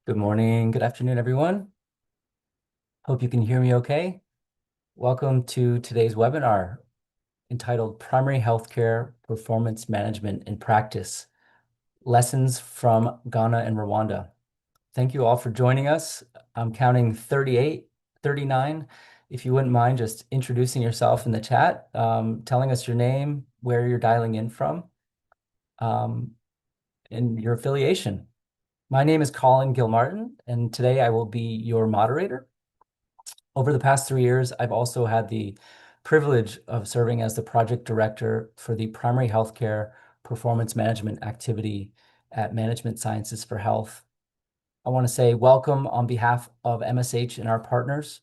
Good morning, good afternoon, everyone. Hope you can hear me okay. Welcome to today's webinar entitled Primary Healthcare Performance Management in Practice, Lessons from Ghana and Rwanda. Thank you all for joining us. I'm counting 38, 39. If you wouldn't mind just introducing yourself in the chat, telling us your name, where you're dialing in from, um, and your affiliation. My name is Colin Gilmartin, and today I will be your moderator. Over the past 3 years, I've also had the privilege of serving as the project director for the Primary Healthcare Performance Management Activity at Management Sciences for Health. I want to say welcome on behalf of MSH and our partners.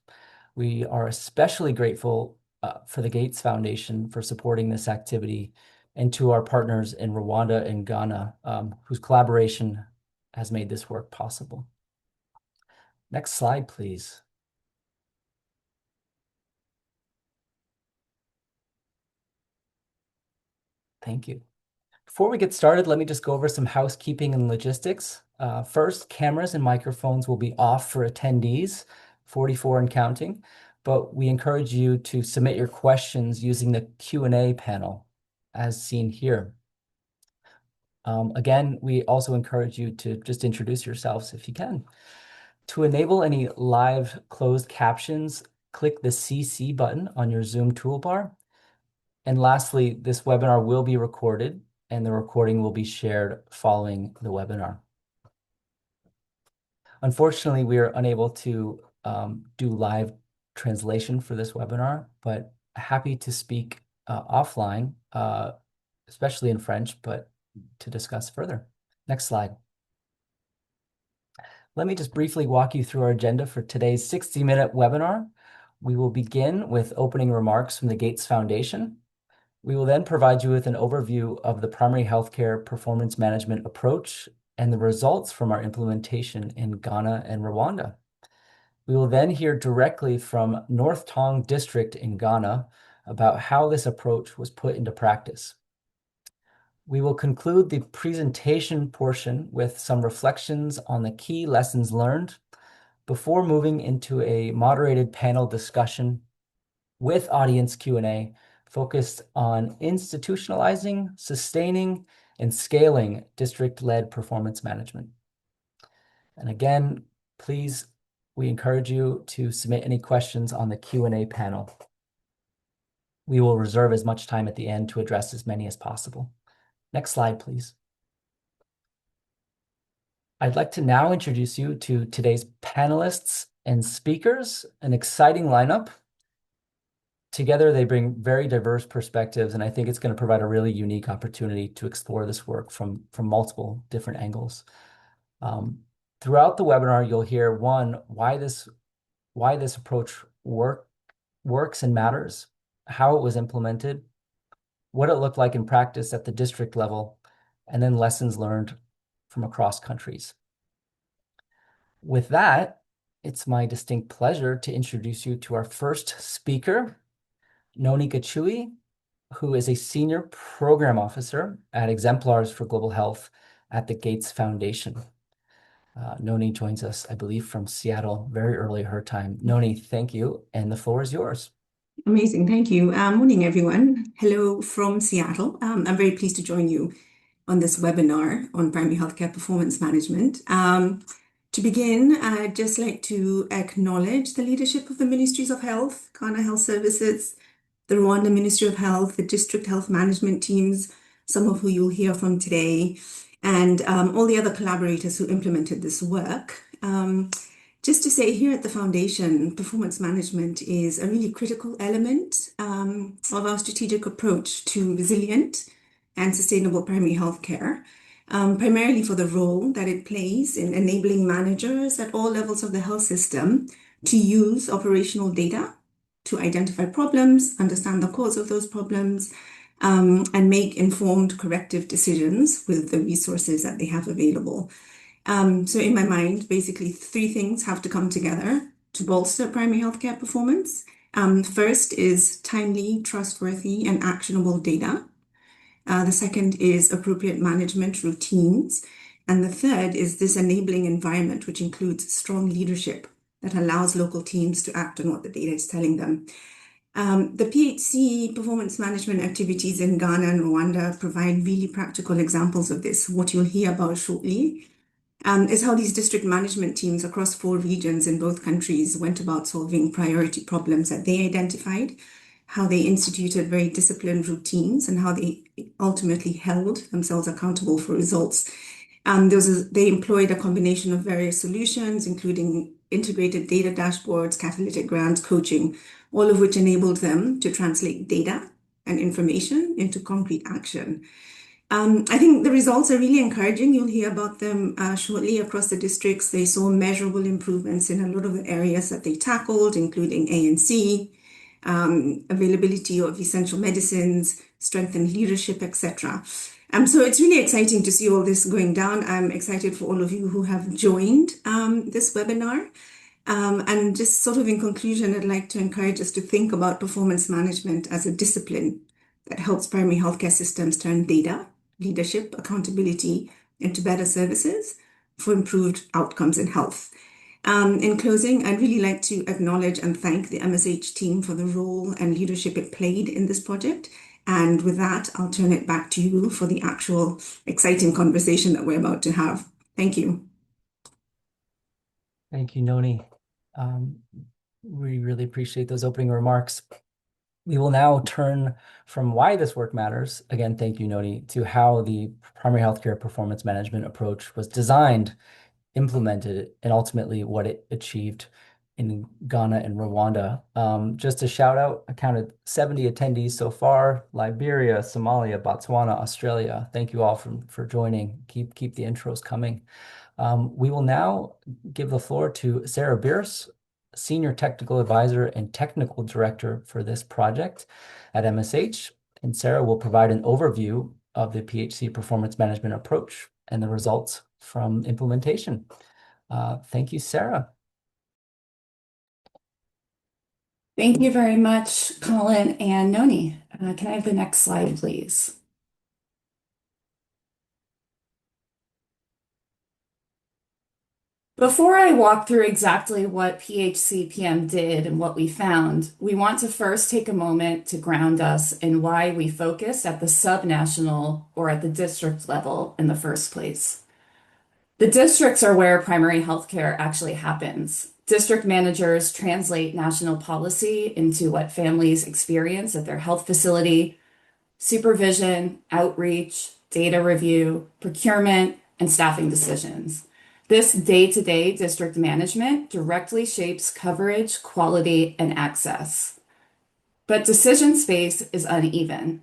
We are especially grateful for the Gates Foundation for supporting this activity, and to our partners in Rwanda and Ghana, whose collaboration has made this work possible. Next slide, please. Thank you. Before we get started, let me just go over some housekeeping and logistics. First, cameras and microphones will be off for attendees, 44 and counting, but we encourage you to submit your questions using the Q&A panel as seen here. Again, we also encourage you to just introduce yourselves if you can. To enable any live closed captions, click the CC button on your Zoom toolbar. And lastly, this webinar will be recorded, and the recording will be shared following the webinar. Unfortunately, we are unable to do live translation for this webinar, but happy to speak offline, especially in French, but to discuss further. Next slide. Let me just briefly walk you through our agenda for today's 60-minute webinar. We will begin with opening remarks from the Gates Foundation. We will then provide you with an overview of the primary healthcare performance management approach and the results from our implementation in Ghana and Rwanda. We will then hear directly from North Tong District in Ghana about how this approach was put into practice. We will conclude the presentation portion with some reflections on the key lessons learned before moving into a moderated panel discussion with audience Q&A focused on institutionalizing, sustaining, and scaling district-led performance management. And again, please, we encourage you to submit any questions on the Q&A panel. We will reserve as much time at the end to address as many as possible. Next slide, please. I'd like to now introduce you to today's panelists and speakers, an exciting lineup. Together, they bring very diverse perspectives, and I think it's going to provide a really unique opportunity to explore this work from multiple different angles. Throughout the webinar, you'll hear, one, why this approach works and matters, how it was implemented, what it looked like in practice at the district level, and then lessons learned from across countries. With that, it's my distinct pleasure to introduce you to our first speaker, Noni Gachui, who is a Senior Program Officer at Exemplars for Global Health at the Gates Foundation. Noni joins us, I believe, from Seattle, very early her time. Noni, thank you, and the floor is yours. Amazing, thank you. Morning, everyone. Hello from Seattle. I'm very pleased to join you on this webinar on primary healthcare performance management. To begin, I'd just like to acknowledge the leadership of the Ministries of Health, Ghana Health Services, the Rwanda Ministry of Health, the district health management teams, some of who you'll hear from today, and all the other collaborators who implemented this work. Just to say, here at the Foundation, performance management is a really critical element of our strategic approach to resilient and sustainable primary healthcare, primarily for the role that it plays in enabling managers at all levels of the health system to use operational data to identify problems, understand the cause of those problems, and make informed corrective decisions with the resources that they have available. So in my mind, basically three things have to come together to bolster primary healthcare performance. First is timely, trustworthy, and actionable data. The second is appropriate management routines. And the third is this enabling environment, which includes strong leadership that allows local teams to act on what the data is telling them. The PHC performance management activities in Ghana and Rwanda provide really practical examples of this. What you'll hear about shortly is how these district management teams across 4 regions in both countries went about solving priority problems that they identified, how they instituted very disciplined routines, and how they ultimately held themselves accountable for results. They employed a combination of various solutions, including integrated data dashboards, catalytic grants, coaching, all of which enabled them to translate data and information into concrete action. I think the results are really encouraging. You'll hear about them shortly across the districts. They saw measurable improvements in a lot of the areas that they tackled, including ANC, availability of essential medicines, strengthened leadership, etc. So it's really exciting to see all this going down. I'm excited for all of you who have joined this webinar. And just sort of in conclusion, I'd like to encourage us to think about performance management as a discipline that helps primary healthcare systems turn data, leadership, accountability into better services for improved outcomes in health. In closing, I'd really like to acknowledge and thank the MSH team for the role and leadership it played in this project. And with that, I'll turn it back to you for the actual exciting conversation that we're about to have. Thank you. Thank you, Noni. We really appreciate those opening remarks. We will now turn from why this work matters, again, thank you, Noni, to how the primary healthcare performance management approach was designed, implemented, and ultimately what it achieved in Ghana and Rwanda. Just a shout out, I counted 70 attendees so far: Liberia, Somalia, Botswana, Australia. Thank you all for joining. Keep the intros coming. We will now give the floor to Sarah Bierce, Senior Technical Advisor and Technical Director for this project at MSH. And Sarah will provide an overview of the PHC performance management approach and the results from implementation. Thank you, Sarah. Thank you very much, Colin and Noni. Can I have the next slide, please? Before I walk through exactly what PHCPM did and what we found, we want to first take a moment to ground us in why we focused at the subnational or at the district level in the first place. The districts are where primary healthcare actually happens. District managers translate national policy into what families experience at their health facility: supervision, outreach, data review, procurement, and staffing decisions. This day-to-day district management directly shapes coverage, quality, and access. But decision space is uneven.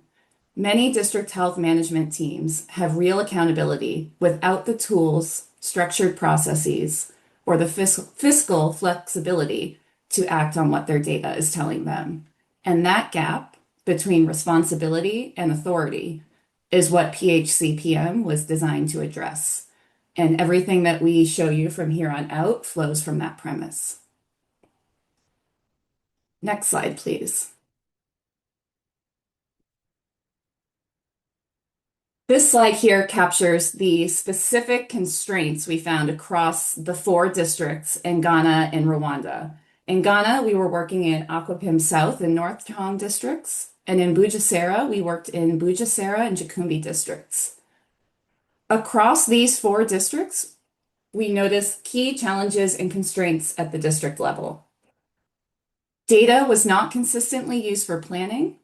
Many district health management teams have real accountability without the tools, structured processes, or the fiscal flexibility to act on what their data is telling them. And that gap between responsibility and authority is what PHCPM was designed to address. And everything that we show you from here on out flows from that premise. Next slide, please. This slide here captures the specific constraints we found across the 4 districts in Ghana and Rwanda. In Ghana, we were working in Akwapim South and North Tom districts, and in Bugesera, we worked in Bugesera and Jakumbi districts. Across these 4 districts, we noticed key challenges and constraints at the district level. Data was not consistently used for planning.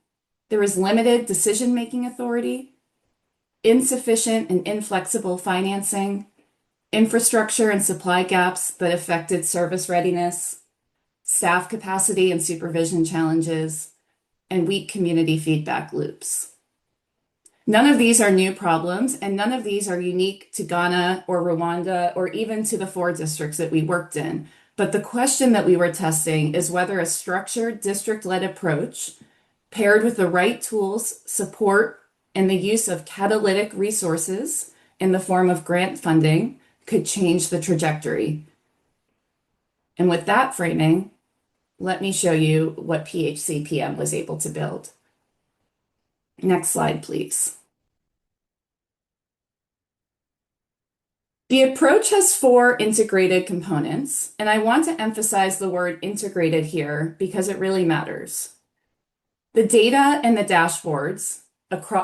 There was limited decision-making authority, insufficient and inflexible financing, infrastructure and supply gaps that affected service readiness, staff capacity and supervision challenges, and weak community feedback loops. None of these are new problems, and none of these are unique to Ghana or Rwanda or even to the 4 districts that we worked in. But the question that we were testing is whether a structured district-led approach paired with the right tools, support, and the use of catalytic resources in the form of grant funding could change the trajectory. And with that framing, let me show you what PHCPM was able to build. Next slide, please. The approach has four integrated components, and I want to emphasize the word integrated here because it really matters. The data and the dashboards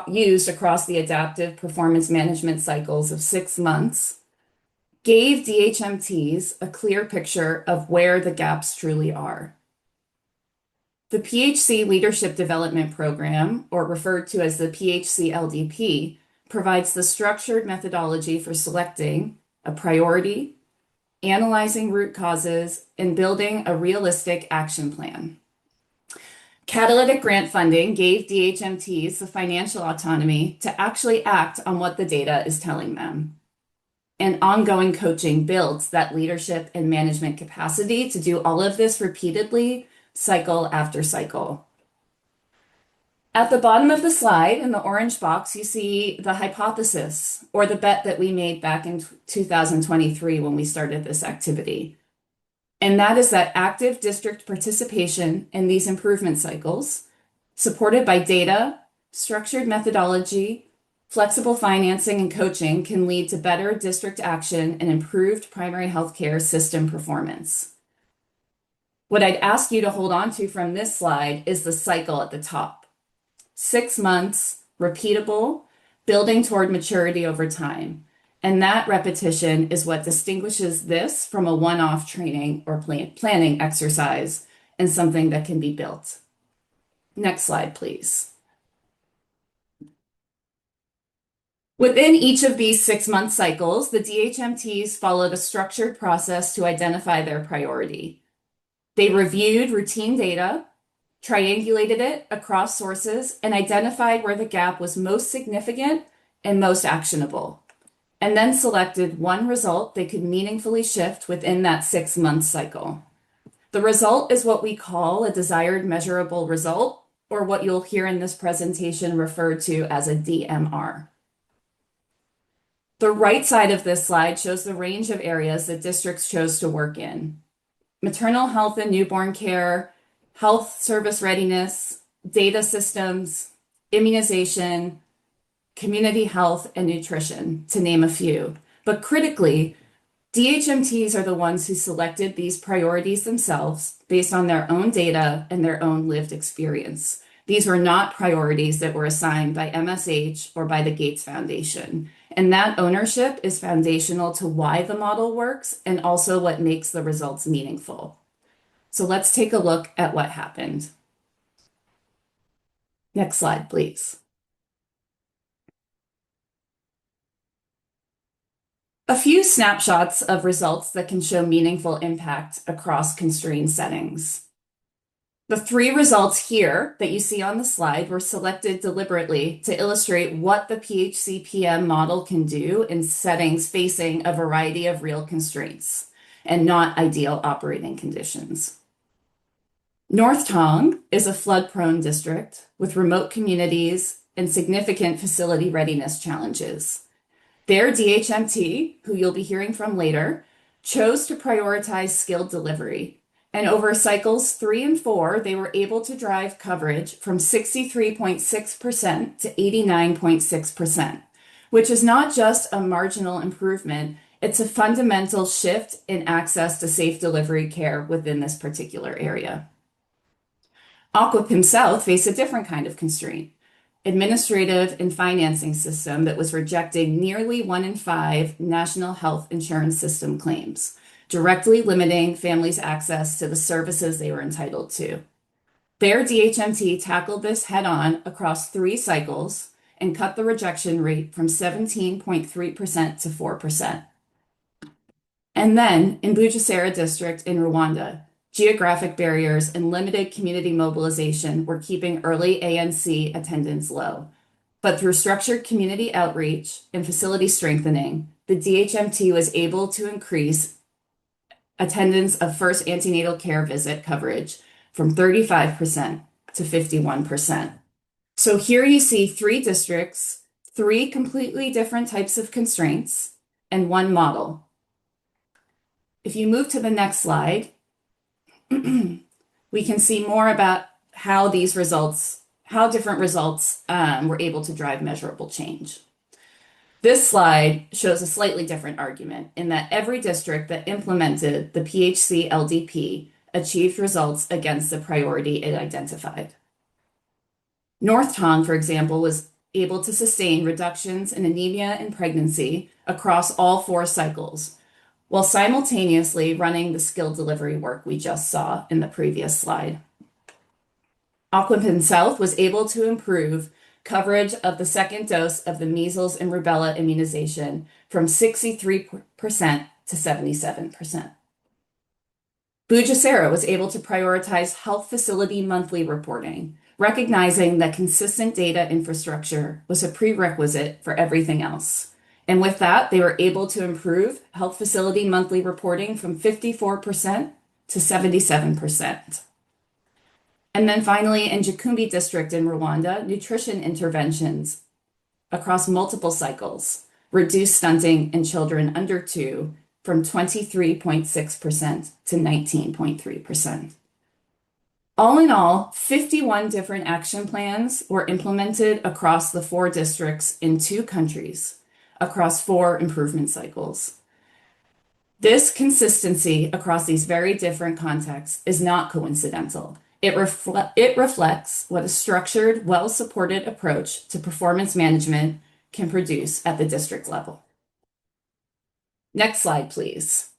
used across the adaptive performance management cycles of 6 months gave DHMTs a clear picture of where the gaps truly are. The PHC Leadership Development Program, or referred to as the PHC LDP, provides the structured methodology for selecting a priority, analyzing root causes, and building a realistic action plan. Catalytic grant funding gave DHMTs the financial autonomy to actually act on what the data is telling them. And ongoing coaching builds that leadership and management capacity to do all of this repeatedly, cycle after cycle. At the bottom of the slide in the orange box, you see the hypothesis or the bet that we made back in 2023 when we started this activity. And that is that active district participation in these improvement cycles, supported by data, structured methodology, flexible financing, and coaching, can lead to better district action and improved primary healthcare system performance. What I'd ask you to hold on to from this slide is the cycle at the top. 6 months, repeatable, building toward maturity over time. And that repetition is what distinguishes this from a one-off training or planning exercise and something that can be built. Next slide, please. Within each of these 6-month cycles, the DHMTs followed a structured process to identify their priority. They reviewed routine data, triangulated it across sources, and identified where the gap was most significant and most actionable, and then selected one result they could meaningfully shift within that 6-month cycle. The result is what we call a desired measurable result, or what you'll hear in this presentation referred to as a DMR. The right side of this slide shows the range of areas that districts chose to work in: maternal health and newborn care, health service readiness, data systems, immunization, community health, and nutrition, to name a few. But critically, DHMTs are the ones who selected these priorities themselves based on their own data and their own lived experience. These were not priorities that were assigned by MSH or by the Gates Foundation. And that ownership is foundational to why the model works and also what makes the results meaningful. So let's take a look at what happened. Next slide, please. A few snapshots of results that can show meaningful impact across constrained settings. The 3 results here that you see on the slide were selected deliberately to illustrate what the PHCPM model can do in settings facing a variety of real constraints and not ideal operating conditions. North Tong is a flood-prone district with remote communities and significant facility readiness challenges. Their DHMT, who you'll be hearing from later, chose to prioritize skilled delivery. And over cycles 3 and 4, they were able to drive coverage from 63.6% to 89.6%, which is not just a marginal improvement, it's a fundamental shift in access to safe delivery care within this particular area. Aquapim South faced a different kind of constraint: administrative and financing system that was rejecting nearly 1 in 5 national health insurance system claims, directly limiting families' access to the services they were entitled to. Their DHMT tackled this head-on across 3 cycles and cut the rejection rate from 17.3% to 4%. And then in Bugesera District in Rwanda, geographic barriers and limited community mobilization were keeping early ANC attendance low. But through structured community outreach and facility strengthening, the DHMT was able to increase attendance of first antenatal care visit coverage from 35% to 51%. So here you see 3 districts, 3 completely different types of constraints, and 1 model. If you move to the next slide, we can see more about how different results were able to drive measurable change. This slide shows a slightly different argument in that every district that implemented the PHC LDP achieved results against the priority it identified. North Tong, for example, was able to sustain reductions in anemia and pregnancy across all 4 cycles, while simultaneously running the skill delivery work we just saw in the previous slide. Aquapin South was able to improve coverage of the second dose of the measles and rubella immunization from 63% to 77%. Bugesera was able to prioritize health facility monthly reporting, recognizing that consistent data infrastructure was a prerequisite for everything else. And with that, they were able to improve health facility monthly reporting from 54% to 77%. And then finally, in Gicumbi District in Rwanda, nutrition interventions across multiple cycles reduced stunting in children under 2 from 23.6% to 19.3%. All in all, 51 different action plans were implemented across the 4 districts in 2 countries, across 4 improvement cycles. This consistency across these very different contexts is not coincidental. It reflects what a structured, well-supported approach to performance management can produce at the district level. Next slide, please.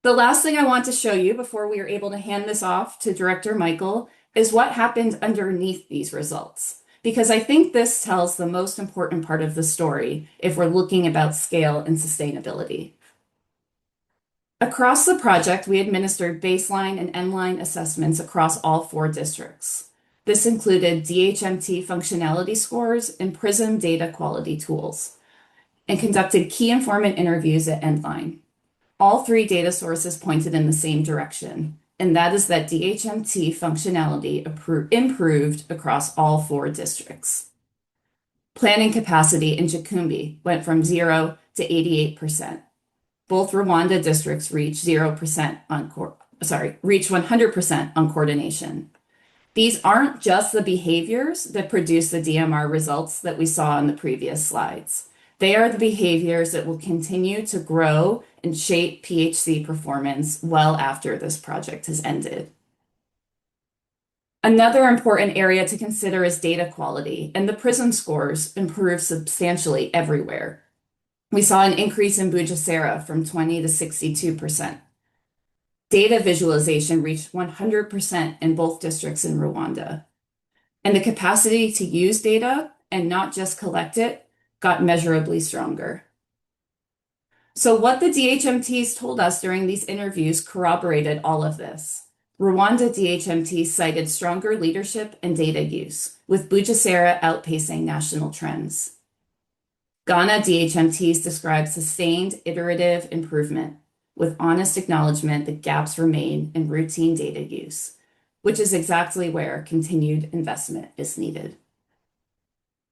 The last thing I want to show you before we are able to hand this off to Director Michael is what happened underneath these results, because I think this tells the most important part of the story if we're looking about scale and sustainability. Across the project, we administered baseline and end-line assessments across all 4 districts. This included DHMT functionality scores and PRISM data quality tools, and conducted key informant interviews at endline. All 3 data sources pointed in the same direction, and that is that DHMT functionality improved across all 4 districts. Planning capacity in Gicumbi went from 0 to 88%. Both Rwanda districts reached 100% on coordination. These aren't just the behaviors that produce the DMR results that we saw in the previous slides. They are the behaviors that will continue to grow and shape PHC performance well after this project has ended. Another important area to consider is data quality, and the PRISM scores improved substantially everywhere. We saw an increase in Bugesera from 20 to 62%. Data visualization reached 100% in both districts in Rwanda. And the capacity to use data and not just collect it got measurably stronger. So what the DHMTs told us during these interviews corroborated all of this. Rwanda DHMT cited stronger leadership and data use, with Bugesera outpacing national trends. Ghana DHMTs described sustained iterative improvement, with honest acknowledgement that gaps remain in routine data use, which is exactly where continued investment is needed.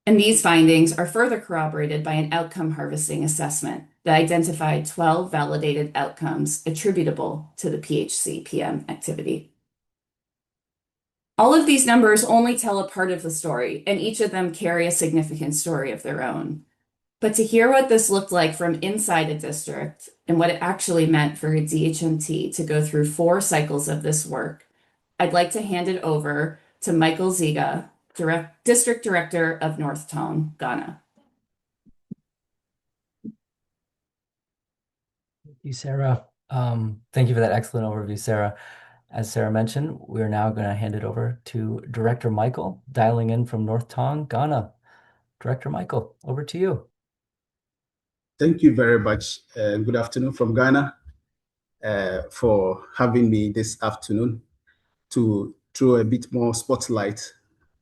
And these findings are further corroborated by an outcome harvesting assessment that identified 12 validated outcomes attributable to the PHC PM activity. All of these numbers only tell a part of the story, and each of them carry a significant story of their own. But to hear what this looked like from inside a district and what it actually meant for a DHMT to go through 4 cycles of this work, I'd like to hand it over to Michael Ziga, District Director of North Tong, Ghana. Thank you, Sarah. Thank you for that excellent overview, Sarah. As Sarah mentioned, we're now going to hand it over to Director Michael, dialing in from North Tong, Ghana. Director Michael, over to you. Thank you very much. Good afternoon from Ghana for having me this afternoon to throw a bit more spotlight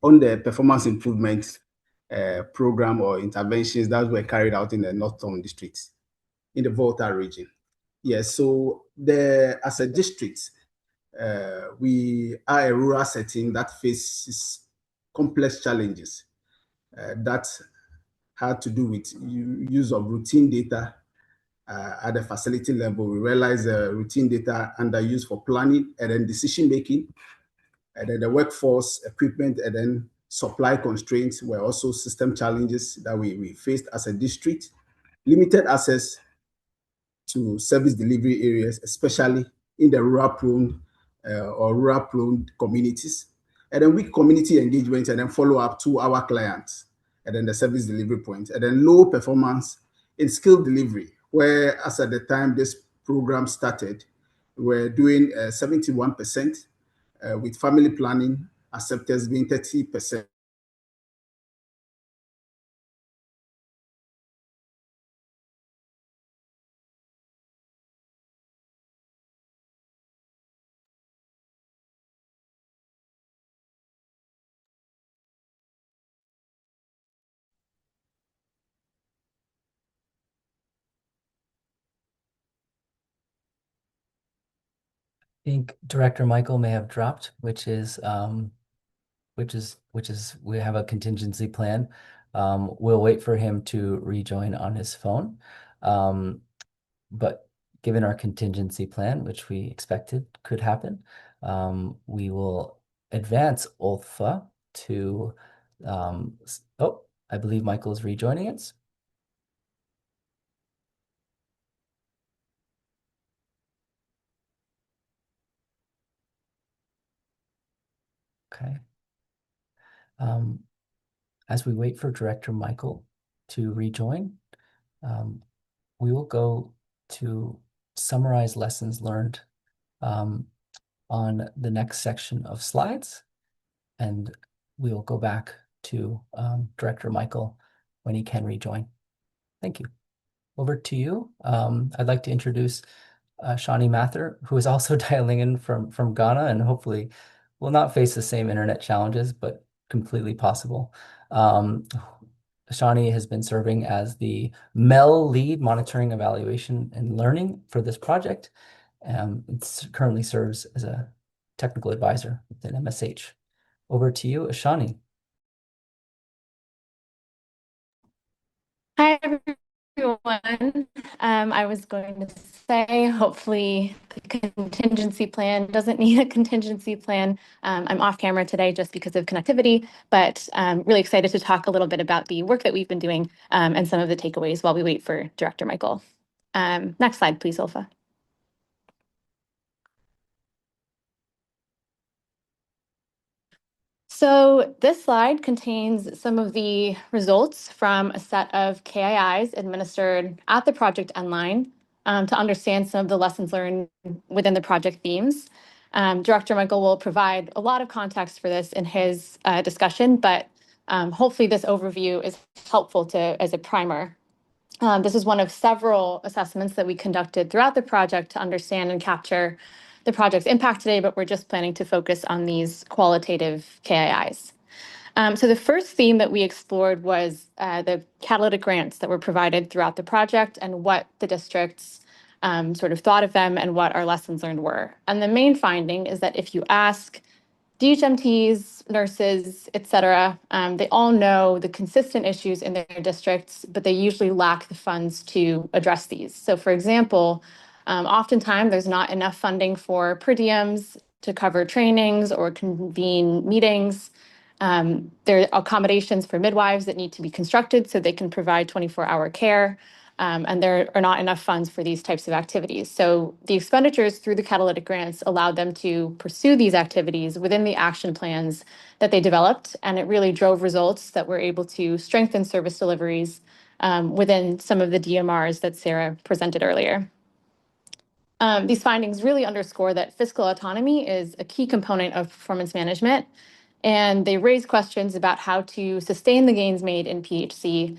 on the performance improvement program or interventions that were carried out in the North Tong district in the Volta region. Yes, so as a district, we are a rural setting that faces complex challenges that had to do with use of routine data at the facility level. We realized routine data under use for planning and then decision making, and then the workforce, equipment, and then Supply constraints were also system challenges that we faced as a district. Limited access to service delivery areas, especially in the rural-prone communities. And then weak community engagement and then follow up to our clients, and then the service delivery point, and then low performance in skill delivery, where as at the time this program started, we're doing 71%, with family planning acceptance being 30%. I think Director Michael may have dropped, which is we have a contingency plan. We'll wait for him to rejoin on his phone. But given our contingency plan, which we expected could happen, we will advance Ulfa to oh, I believe Michael is rejoining us. Okay. As we wait for Director Michael to rejoin, we will go to summarize lessons learned on the next section of slides, and we will go back to Director Michael when he can rejoin. Thank you. Over to you. I'd like to introduce Shawnee Mather, who is also dialing in from Ghana and hopefully will not face the same internet challenges, but completely possible. Shawnee has been serving as the MEL lead, monitoring, evaluation, and learning for this project. It currently serves as a technical advisor within MSH. Over to you, Shawnee. Hi, everyone. I was going to say, hopefully the contingency plan doesn't need a contingency plan. I'm off camera today just because of connectivity, but I'm really excited to talk a little bit about the work that we've been doing and some of the takeaways while we wait for Director Michael. Next slide, please, Ulfa. So this slide contains some of the results from a set of KIIs administered at the project endline to understand some of the lessons learned within the project themes. Director Michael will provide a lot of context for this in his discussion, but hopefully this overview is helpful as a primer. This is one of several assessments that we conducted throughout the project to understand and capture the project's impact today, but we're just planning to focus on these qualitative KIIs. So the first theme that we explored was the catalytic grants that were provided throughout the project and what the districts sort of thought of them and what our lessons learned were. And the main finding is that if you ask DHMTs, nurses, et cetera, they all know the consistent issues in their districts, but they usually lack the funds to address these. So for example, oftentimes there's not enough funding for per diems to cover trainings or convene meetings. There are accommodations for midwives that need to be constructed so they can provide 24-hour care. And there are not enough funds for these types of activities. So the expenditures through the catalytic grants allowed them to pursue these activities within the action plans that they developed, and it really drove results that were able to strengthen service deliveries within some of the DMRs that Sarah presented earlier. These findings really underscore that fiscal autonomy is a key component of performance management, and they raise questions about how to sustain the gains made in PHC,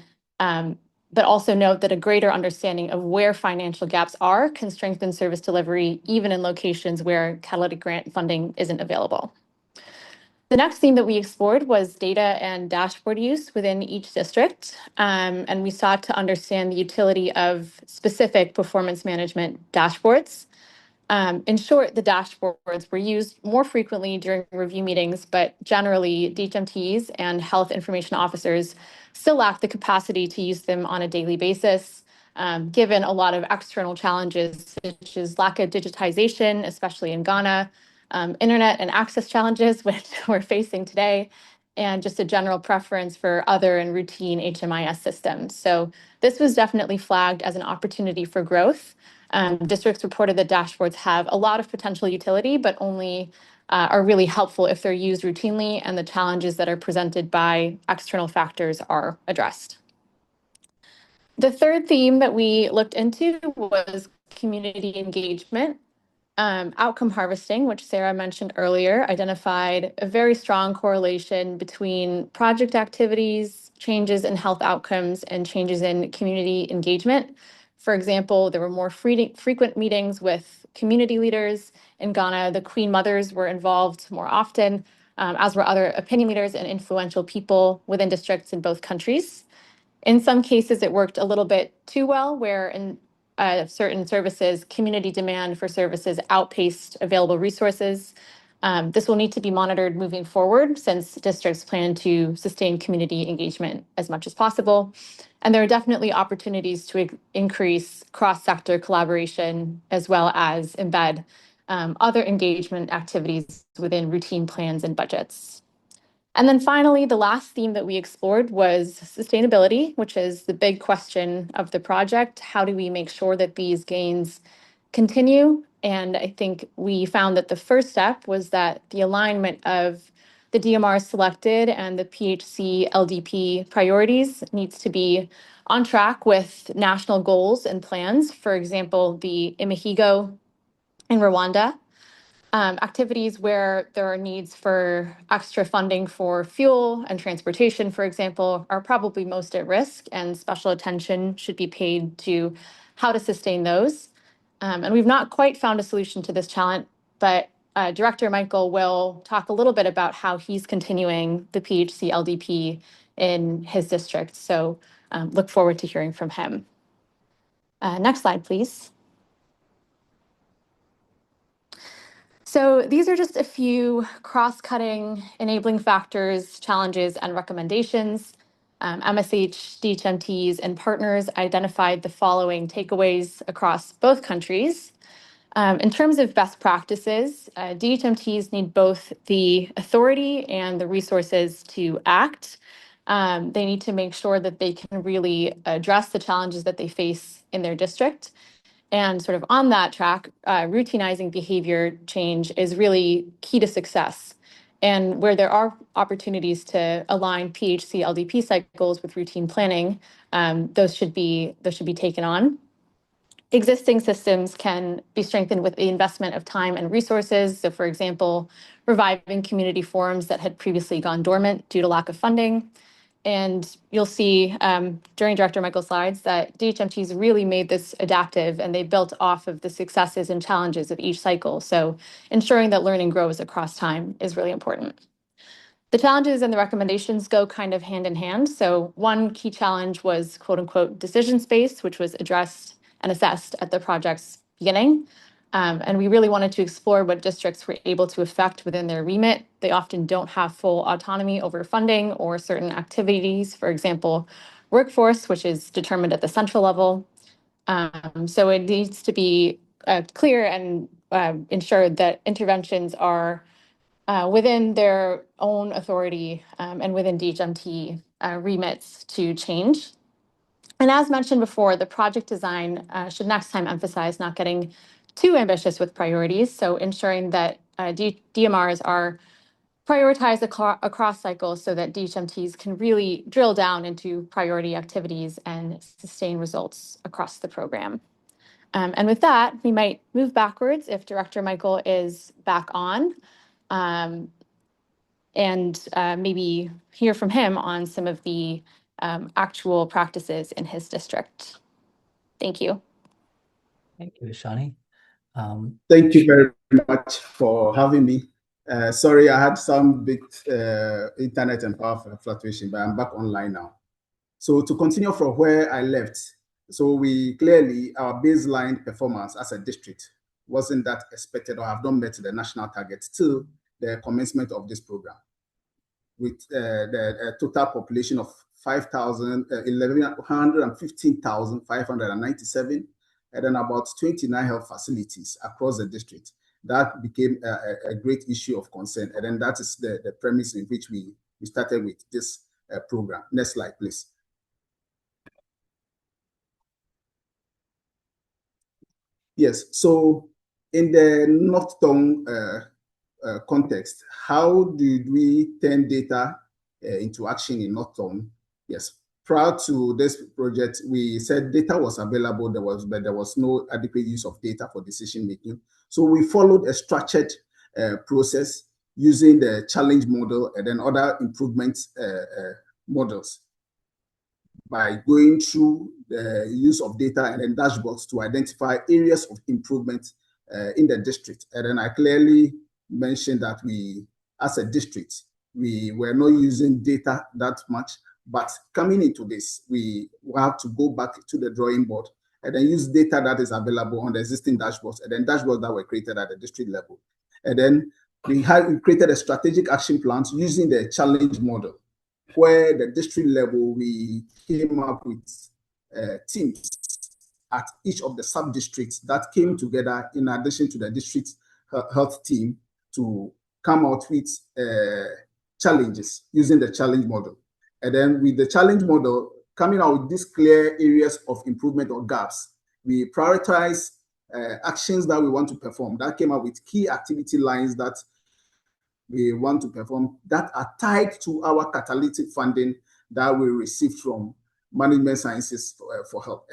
but also note that a greater understanding of where financial gaps are can strengthen service delivery, even in locations where catalytic grant funding isn't available. The next theme that we explored was data and dashboard use within each district, and we sought to understand the utility of specific performance management dashboards. In short, the dashboards were used more frequently during review meetings, but generally DHMTs and health information officers still lack the capacity to use them on a daily basis, given a lot of external challenges, such as lack of digitization, especially in Ghana, internet and access challenges, which we're facing today, and just a general preference for other and routine HMIS systems. So this was definitely flagged as an opportunity for growth. Districts reported that dashboards have a lot of potential utility, but only are really helpful if they're used routinely and the challenges that are presented by external factors are addressed. The third theme that we looked into was community engagement. Outcome harvesting, which Sarah mentioned earlier, identified a very strong correlation between project activities, changes in health outcomes, and changes in community engagement. For example, there were more frequent meetings with community leaders. In Ghana, the Queen Mothers were involved more often, as were other opinion leaders and influential people within districts in both countries. In some cases, it worked a little bit too well, where in certain services, community demand for services outpaced available resources. This will need to be monitored moving forward since districts plan to sustain community engagement as much as possible. And there are definitely opportunities to increase cross-sector collaboration as well as embed other engagement activities within routine plans and budgets. And then finally, the last theme that we explored was sustainability, which is the big question of the project. How do we make sure that these gains continue? And I think we found that the first step was that the alignment of the DMRs selected and the PHC LDP priorities needs to be on track with national goals and plans. For example, the Imihigo in Rwanda. Activities where there are needs for extra funding for fuel and transportation, for example, are probably most at risk, and special attention should be paid to how to sustain those. And we've not quite found a solution to this challenge, but Director Michael will talk a little bit about how he's continuing the PHC LDP in his district. So look forward to hearing from him. Next slide, please. So these are just a few cross-cutting enabling factors, challenges, and recommendations. MSH, DHMTs, and partners identified the following takeaways across both countries. In terms of best practices, DHMTs need both the authority and the resources to act. They need to make sure that they can really address the challenges that they face in their district. And sort of on that track, routinizing behavior change is really key to success. And where there are opportunities to align PHC LDP cycles with routine planning, those should be taken on. Existing systems can be strengthened with the investment of time and resources. So, for example, reviving community forums that had previously gone dormant due to lack of funding. And you'll see during Director Michael's slides that DHMTs really made this adaptive, and they built off of the successes and challenges of each cycle. So ensuring that learning grows across time is really important. The challenges and the recommendations go kind of hand in hand. So one key challenge was quote unquote decision space, which was addressed and assessed at the project's beginning. And we really wanted to explore what districts were able to affect within their remit. They often don't have full autonomy over funding or certain activities, for example, workforce, which is determined at the central level. So it needs to be clear and ensured that interventions are within their own authority and within DHMT remits to change. And as mentioned before, the project design should next time emphasize not getting too ambitious with priorities. So ensuring that DMRs are prioritized across cycles so that DHMTs can really drill down into priority activities and sustain results across the program. And with that, we might move backwards if Director Michael is back on. And maybe hear from him on some of the actual practices in his district. Thank you. Thank you, Shani. Thank you very much for having me. Sorry, I had some big internet and power fluctuation, but I'm back online now. So to continue from where I left, so we clearly, our baseline performance as a district wasn't that expected or have not met the national target till the commencement of this program. With the total population of 115,597, and then about 29 health facilities across the district. That became a great issue of concern. And then that is the premise in which we we started with this program. Next slide, please. Yes, so in the North-Tongue context, how did we turn data into action in North-Tongue? Yes, prior to this project, we said data was available, but there was no adequate use of data for decision making. So we followed a structured process using the challenge model and then other improvement models by going through the use of data and then dashboards to identify areas of improvement in the district. And then I clearly mentioned that we, as a district, we were not using data that much, but coming into this, we have to go back to the drawing board and then use data that is available on the existing dashboards and then dashboards that were created at the district level. And then we created a strategic action plan using the challenge model, where the district level, we came up with teams at each of the sub-districts that came together in addition to the district health team to come out with challenges using the challenge model. And then with the challenge model, coming out with these clear areas of improvement or gaps, we prioritize actions that we want to perform. That came up with key activity lines that we want to perform that are tied to our catalytic funding that we receive from Management Sciences for Health,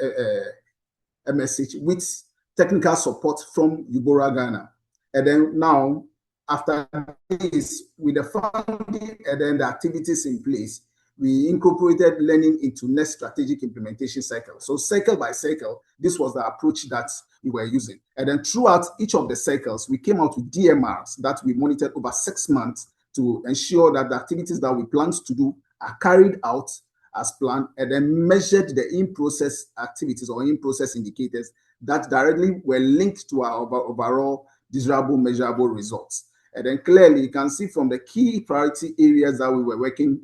MSH, with technical support from Ubora Ghana. And then now, after this, with the funding and then the activities in place, we incorporated learning into next strategic implementation cycle. So cycle by cycle, this was the approach that we were using. And then throughout each of the cycles, we came out with DMRs that we monitored over 6 months to ensure that the activities that we planned to do are carried out as planned, and then measured the in-process activities or in-process indicators that directly were linked to our overall desirable, measurable results. And then clearly, you can see from the key priority areas that we were working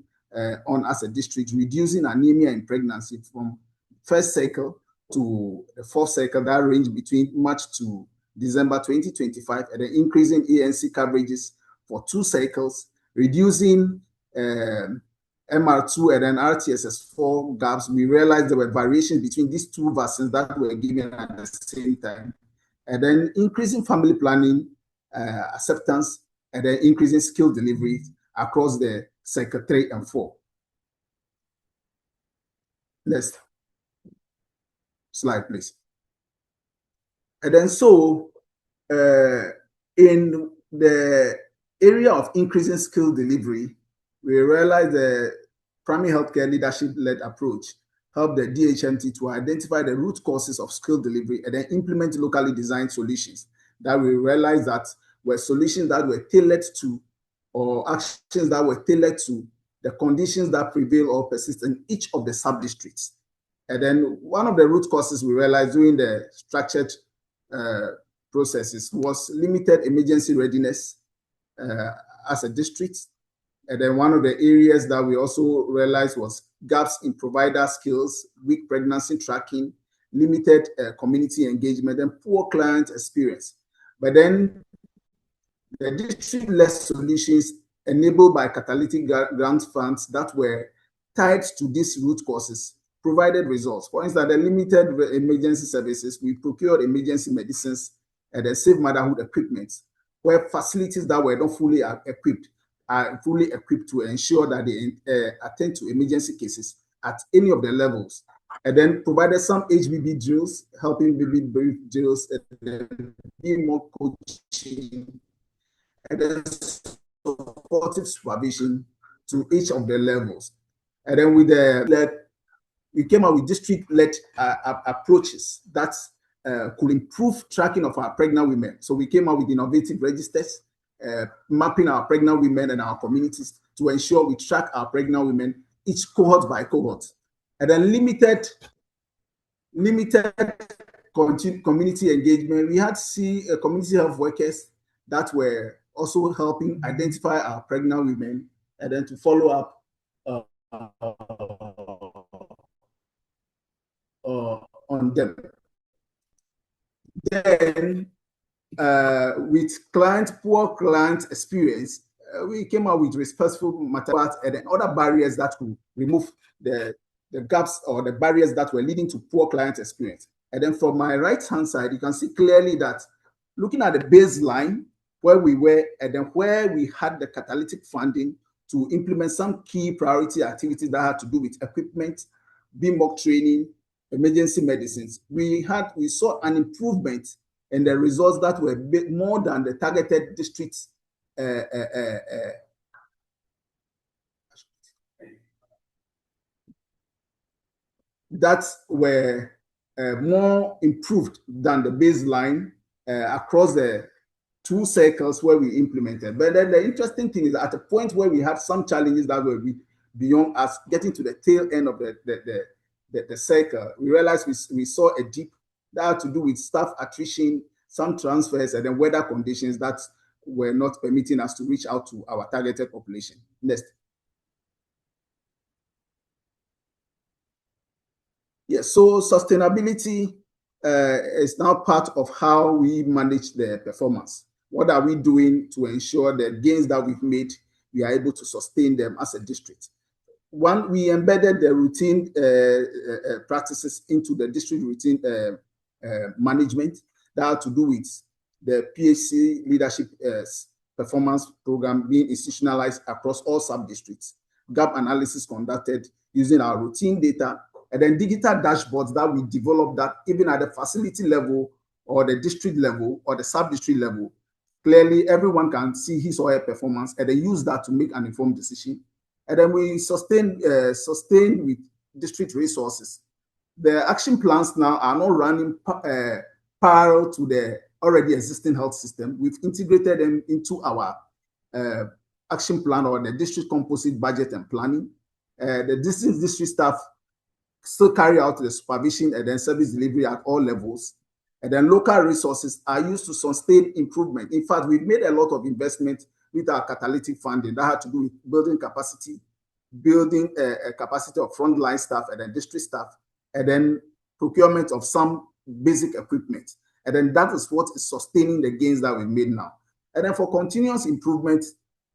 on as a district, reducing anemia in pregnancy from first cycle to the fourth cycle, that range between March to December 2025, and then increasing ANC coverages for 2 cycles, reducing MR2 and then RTSS4 gaps. We realized there were variations between these 2 vaccines that were given at the same time, and then increasing family planning acceptance, and then increasing skill delivery across the cycle 3 and 4. Next slide, please. And then so in the area of increasing skill delivery, we realized the primary healthcare leadership-led approach helped the DHMT to identify the root causes of skill delivery and then implement locally designed solutions that we realized that were solutions that were tailored to, or actions that were tailored to, the conditions that prevail or persist in each of the sub-districts. And then one of the root causes we realized during the structured processes was limited emergency readiness as a district. And then one of the areas that we also realized was gaps in provider skills, weak pregnancy tracking, limited community engagement, and poor client experience. But then the district-led solutions enabled by catalytic grant funds that were tied to these root causes provided results. For instance, the limited emergency services, we procured emergency medicines and the safe motherhood equipment, where facilities that were not fully equipped are fully equipped to ensure that they attend to emergency cases at any of the levels. And then provided some HBB drills, helping baby brief drills, and being more coaching, and then supportive supervision to each of the levels. And then with we came up with district-led approaches that could improve tracking of our pregnant women. So we came up with innovative registers, mapping our pregnant women and our communities to ensure we track our pregnant women each cohort by cohort. And then limited community engagement. We had community health workers that were also helping identify our pregnant women and then to follow up on them. Then with poor client experience, we came out with respectful materials and then other barriers that could remove the gaps or the barriers that were leading to poor client experience. And then from my right-hand side, you can see clearly that looking at the baseline where we were and then where we had the catalytic funding to implement some key priority activities that had to do with equipment, BMOC training, emergency medicines, we saw an improvement in the results that were more than the targeted districts that were more improved than the baseline across the 2 cycles where we implemented. But then the interesting thing is at a point where we had some challenges that were beyond us, getting to the tail end of the cycle, we realized we saw a dip that had to do with staff attrition, some transfers, and then weather conditions that were not permitting us to reach out to our targeted population. Next. Yes, so sustainability is now part of how we manage the performance. What are we doing to ensure the gains that we've made, we are able to sustain them as a district? One, we embedded the routine practices into the district routine management that had to do with the PHC leadership performance program being institutionalized across all sub-districts, gap analysis conducted using our routine data, and then digital dashboards that we developed that even at the facility level or the district level or the sub-district level, clearly everyone can see his or her performance and then use that to make an informed decision. And then we sustain with district resources. The action plans now are not running parallel to the already existing health system. We've integrated them into our action plan or the district composite budget and planning. The district staff still carry out the supervision and then service delivery at all levels. And then local resources are used to sustain improvement. In fact, we've made a lot of investment with our catalytic funding that had to do with building capacity of frontline staff and then district staff, and then procurement of some basic equipment. And then that is what is sustaining the gains that we made now. And then for continuous improvement,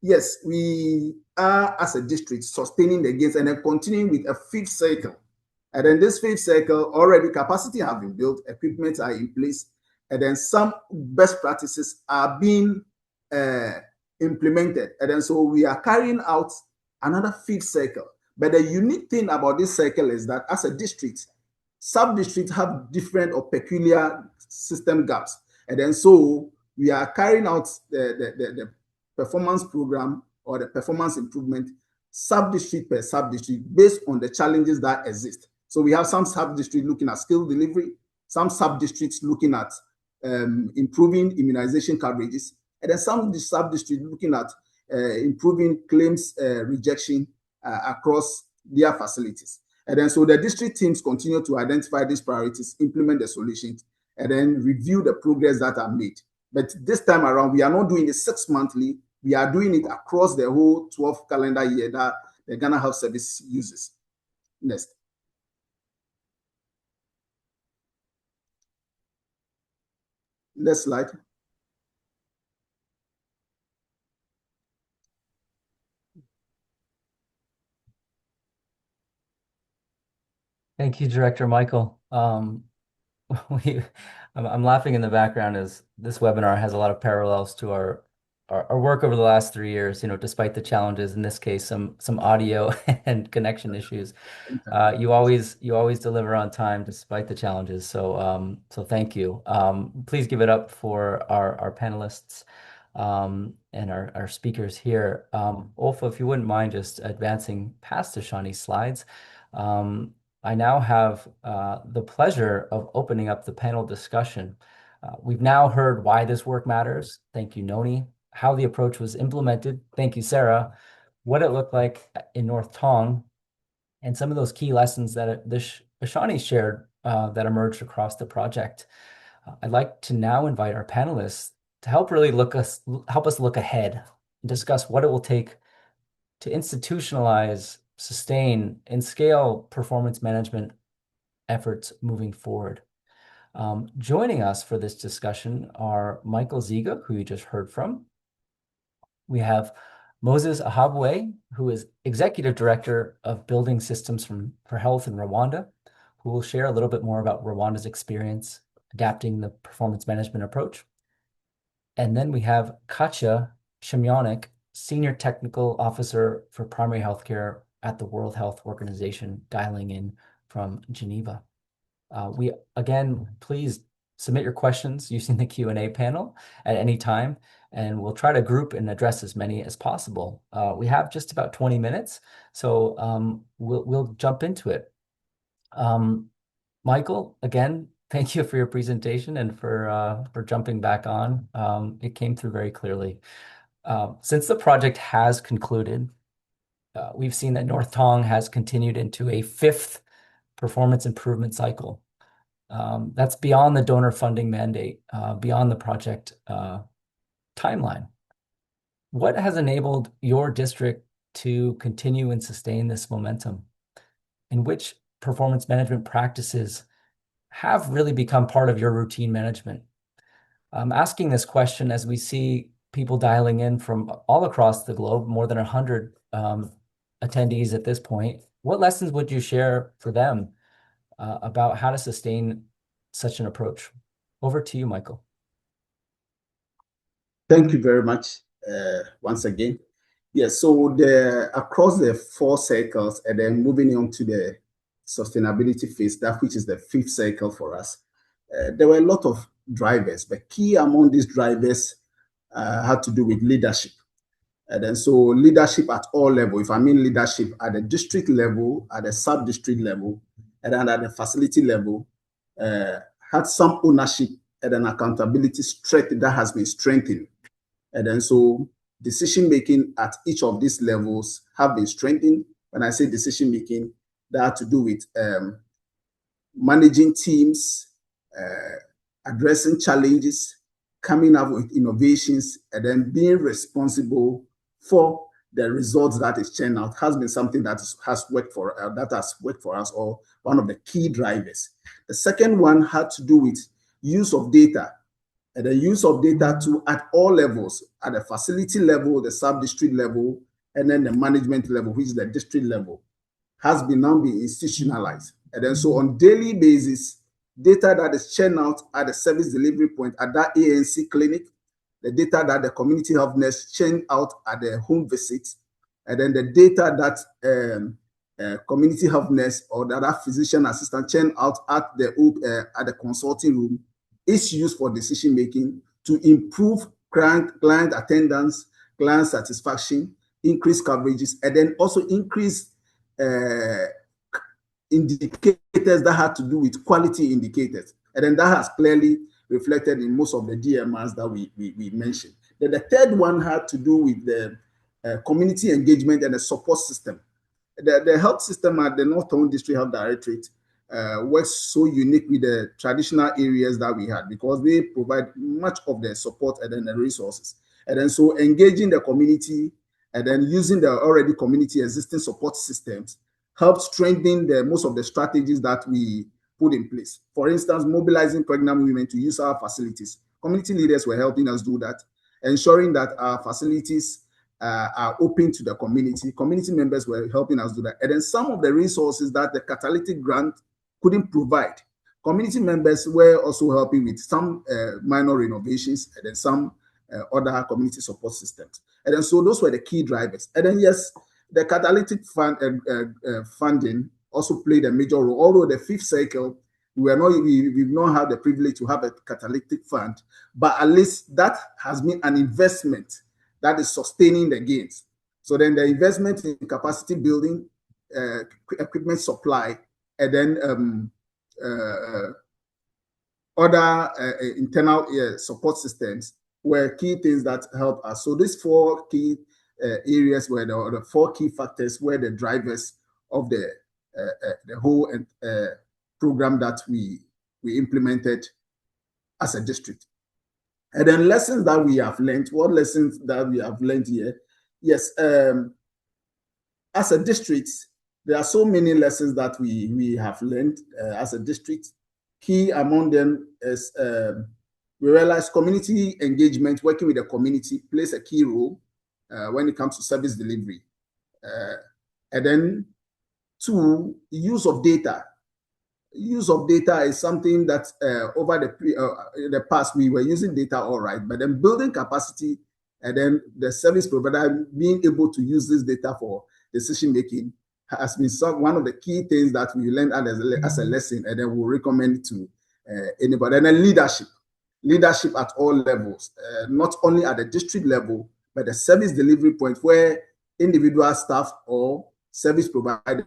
yes, we are as a district sustaining the gains and then continuing with a 5th cycle. And then this 5th cycle, already capacity have been built, equipment are in place, and then some best practices are being implemented. And then so we are carrying out another 5th cycle. But the unique thing about this cycle is that as a district, sub-districts have different or peculiar system gaps. And then so we are carrying out the performance program or the performance improvement sub-district per sub-district based on the challenges that exist. So we have some sub-districts looking at skill delivery, some sub-districts looking at improving immunization coverages, and then some sub-districts looking at improving claims rejection across their facilities. And then so the district teams continue to identify these priorities, implement the solutions, and then review the progress that are made. But this time around, we are not doing it 6 monthly. We are doing it across the whole 12 calendar year that the Ghana Health Service uses. Next. Next slide. Thank you, Director Michael. I'm laughing in the background as this webinar has a lot of parallels to our work over the last 3 years, despite the challenges, in this case, some audio and connection issues. You always deliver on time despite the challenges. So thank you. Please give it up for our panelists and our speakers here. Olfa, if you wouldn't mind just advancing past the Shawnee's slides. I now have the pleasure of opening up the panel discussion. We've now heard why this work matters. Thank you, Noni. How the approach was implemented. Thank you, Sarah. What it looked like in North Tong, and some of those key lessons that Shawnee shared that emerged across the project. I'd like to now invite our panelists to help us look ahead and discuss what it will take to institutionalize, sustain, and scale performance management efforts moving forward. Joining us for this discussion are Michael Ziga, who you just heard from. We have Moses Ahabwe, who is Executive Director of Building Systems for Health in Rwanda, who will share a little bit more about Rwanda's experience adapting the performance management approach. And then we have Katja Shimyonik, Senior Technical Officer for Primary Healthcare at the World Health Organization, dialing in from Geneva. Again, please submit your questions using the Q&A panel at any time, and we'll try to group and address as many as possible. We have just about 20 minutes, so we'll jump into it. Michael, again, thank you for your presentation and for jumping back on. It came through very clearly. Since the project has concluded, we've seen that North Tong has continued into a 5th performance improvement cycle. That's beyond the donor funding mandate, beyond the project timeline. What has enabled your district to continue and sustain this momentum? And which performance management practices have really become part of your routine management? I'm asking this question as we see people dialing in from all across the globe, more than 100 attendees at this point. What lessons would you share for them about how to sustain such an approach? Over to you, Michael. Thank you very much once again. Yes, so across the 4 cycles and then moving on to the sustainability phase, that which is the 5th cycle for us, there were a lot of drivers, but key among these drivers had to do with leadership. And then so leadership at all levels, if I mean leadership at the district level, at the sub-district level, and then at the facility level, had some ownership and an accountability strength that has been strengthened. And then so decision-making at each of these levels have been strengthened. When I say decision-making, that had to do with managing teams, addressing challenges, coming up with innovations, and then being responsible for the results that is churned out has been something that has worked for us, or one of the key drivers. The second one had to do with use of data, and the use of data at all levels, at the facility level, the sub-district level, and then the management level, which is the district level, has now been institutionalized. And then so on daily basis, data that is churned out at the service delivery point at that ANC clinic, the data that the community health nurse churned out at the home visits, and then the data that community health nurse or that physician assistant churned out at the consulting room is used for decision making to improve client attendance, client satisfaction, increase coverages, and then also increase indicators that had to do with quality indicators. And then that has clearly reflected in most of the DMRs that we mentioned. Then the third one had to do with the community engagement and the support system. The health system at the North Tong District Health Directorate works so unique with the traditional areas that we had, because they provide much of the support and then the resources. And then so engaging the community and then using the already community existing support systems helped strengthen most of the strategies that we put in place. For instance, mobilizing pregnant women to use our facilities. Community leaders were helping us do that, ensuring that our facilities are open to the community. Community members were helping us do that. And then some of the resources that the catalytic grant couldn't provide, community members were also helping with some minor renovations and then some other community support systems. And then so those were the key drivers. And then yes, the catalytic funding also played a major role. Although the 5th cycle, we've not had the privilege to have a catalytic fund, but at least that has been an investment that is sustaining the gains. So then the investment in capacity building, equipment supply, and then other internal support systems were key things that helped us. So these 4 key areas were the 4 key factors were the drivers of the whole program that we implemented as a district. And then lessons that we have learned. What lessons that we have learned here? Yes, as a district, there are so many lessons that we have learned as a district. Key among them is we realize community engagement, working with the community, plays a key role. when it comes to service delivery. And then two, use of data. Use of data is something that over the past we were using data all right, but then building capacity and then the service provider being able to use this data for decision making has been one of the key things that we learned as a lesson, and then we'll recommend to anybody. And then leadership at all levels, not only at the district level, but the service delivery point where individual staff or service providers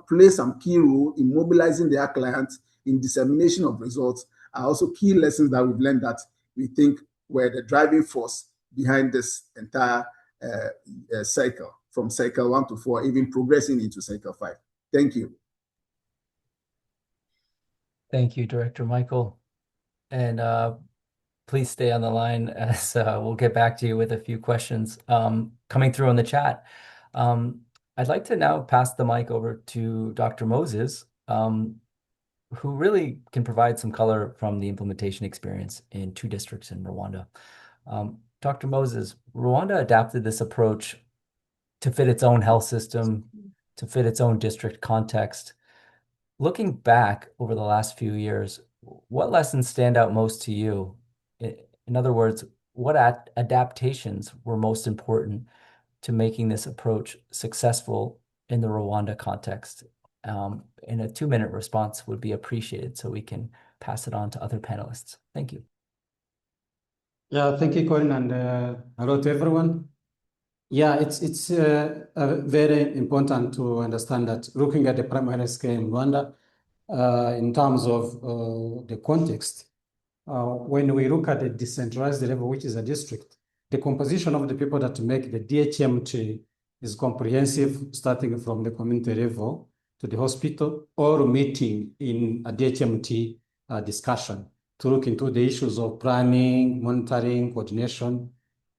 play some key role in mobilizing their clients in dissemination of results are also key lessons that we've learned that we think were the driving force behind this entire cycle, from cycle 1 to 4, even progressing into cycle 5. Thank you. Thank you, Director Michael. And please stay on the line as we'll get back to you with a few questions coming through on the chat. I'd like to now pass the mic over to Dr. Moses, who really can provide some color from the implementation experience in 2 districts in Rwanda. Dr. Moses, Rwanda adapted this approach to fit its own health system, to fit its own district context. Looking back over the last few years, what lessons stand out most to you? In other words, what adaptations were most important to making this approach successful in the Rwanda context? And a 2-minute response would be appreciated so we can pass it on to other panelists. Thank you. Yeah, thank you, Colin, and hello to everyone. Yeah, it's very important to understand that looking at the primary health care in Rwanda, in terms of the context, when we look at the decentralized level, which is a district, the composition of the people that make the DHMT is comprehensive, starting from the community level to the hospital, or meeting in a DHMT discussion to look into the issues of planning, monitoring, coordination,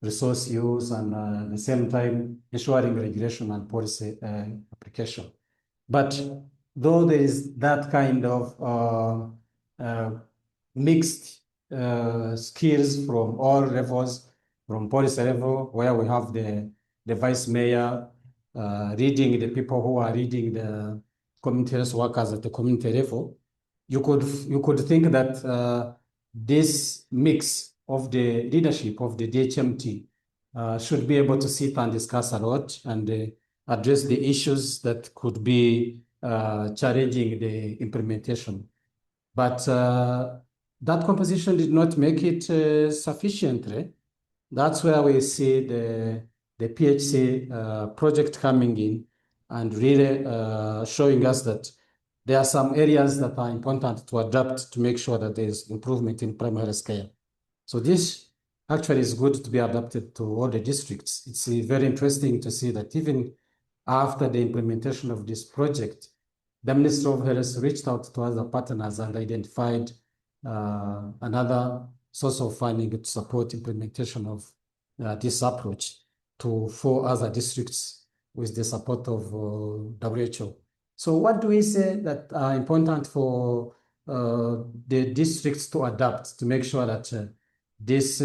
resource use, and at the same time ensuring regulation and policy application. But though there is that kind of mixed skills from all levels, from policy level, where we have the vice mayor leading the people who are leading the community health workers at the community level, you could think that this mix of the leadership of the DHMT should be able to sit and discuss a lot and address the issues that could be challenging the implementation. But that composition did not make it sufficiently. That's where we see the PHC project coming in and really showing us that there are some areas that are important to adapt to make sure that there's improvement in primary health care. So this actually is good to be adapted to all the districts. It's very interesting to see that even after the implementation of this project, the Ministry of Health reached out to other partners and identified another source of funding to support implementation of this approach to 4 other districts with the support of WHO. So what do we say that are important for the districts to adapt to make sure that this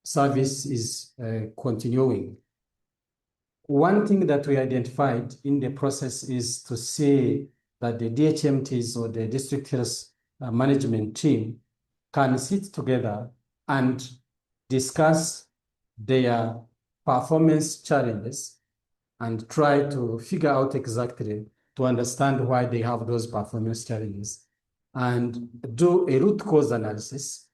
service is continuing? One thing that we identified in the process is to see that the DHMTs or the district health management team can sit together and discuss their performance challenges and try to figure out exactly to understand why they have those performance challenges and do a root cause analysis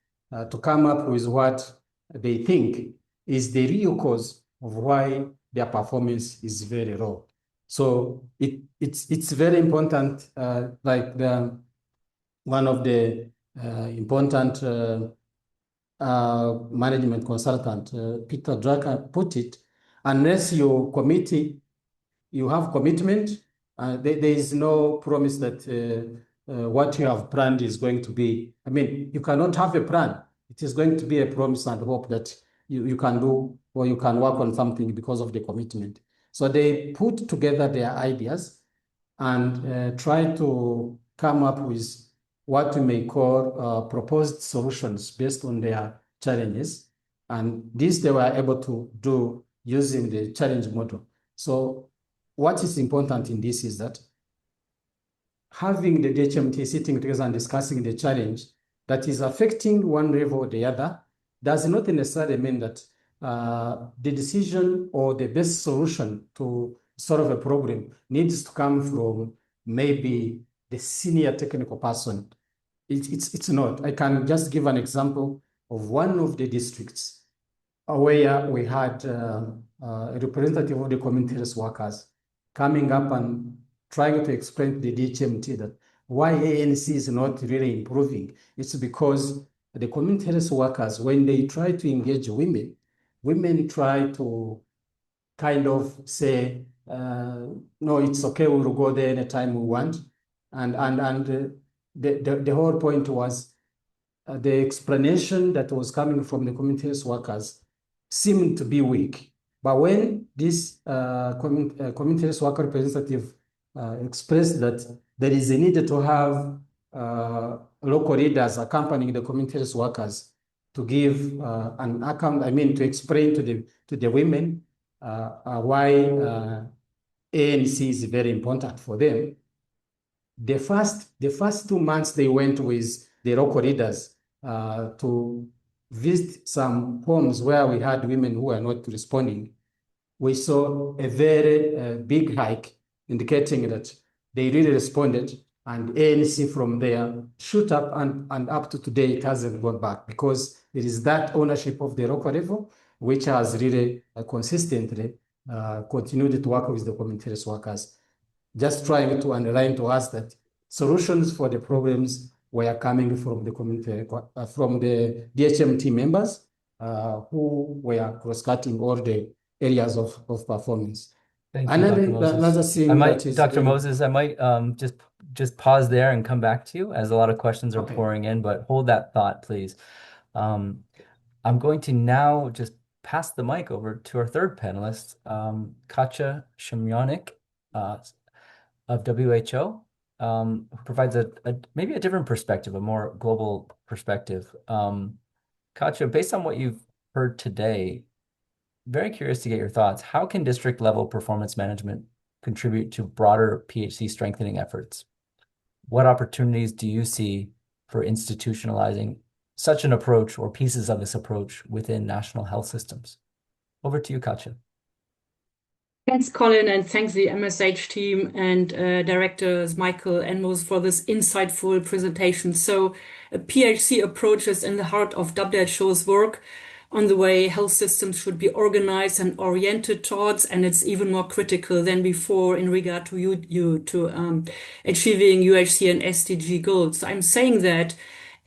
to come up with what they think is the real cause of why their performance is very low. So it's very important, like one of the important management consultant, Peter Drucker, put it, unless you have commitment, there is no promise that what you have planned is going to be. I mean, you cannot have a plan. It is going to be a promise and hope that you can do or you can work on something because of the commitment. So they put together their ideas and try to come up with what we may call proposed solutions based on their challenges. And this they were able to do using the challenge model. So what is important in this is that having the DHMT sitting together and discussing the challenge that is affecting one level or the other does not necessarily mean that the decision or the best solution to solve a problem needs to come from maybe the senior technical person. It's not. I can just give an example of one of the districts where we had a representative of the community health workers coming up and trying to explain to the DHMT that why ANC is not really improving. It's because the community health workers, when they try to engage women, women try to kind of say, no, it's okay, we'll go there anytime we want. And the whole point was the explanation that was coming from the community health workers seemed to be weak. But when this community health worker representative expressed that there is a need to have local leaders accompanying the community health workers to give an account, to explain to the women why ANC is very important for them. The first 2 months they went with the local leaders to visit some homes where we had women who were not responding. We saw a very big hike indicating that they really responded, and ANC from there shoot up, and up to today it hasn't gone back because it is that ownership of the local level which has really consistently continued to work with the community health workers, just trying to underline to us that solutions for the problems were coming from the community, from the DHMT members who were cross-cutting all the areas of performance. Thank you, Dr. Another Moses. thing I might, that is Dr. really- Moses, I might just pause there and come back to you as a lot of questions are Okay. pouring in, but hold that thought, please. I'm going to now just pass the mic over to our third panelist, Katja Shumyanik of WHO, who provides maybe a different perspective, a more global perspective. Katja, based on what you've heard today, very curious to get your thoughts. How can district level performance management contribute to broader PHC strengthening efforts? What opportunities do you see for institutionalizing such an approach or pieces of this approach within national health systems? Over to you, Katja. Thanks, Colin, and thanks the MSH team and directors Michael and Moses for this insightful presentation. So PHC approaches in the heart of WHO's work on the way health systems should be organized and oriented towards, and it's even more critical than before in regard to achieving UHC and SDG goals. So I'm saying that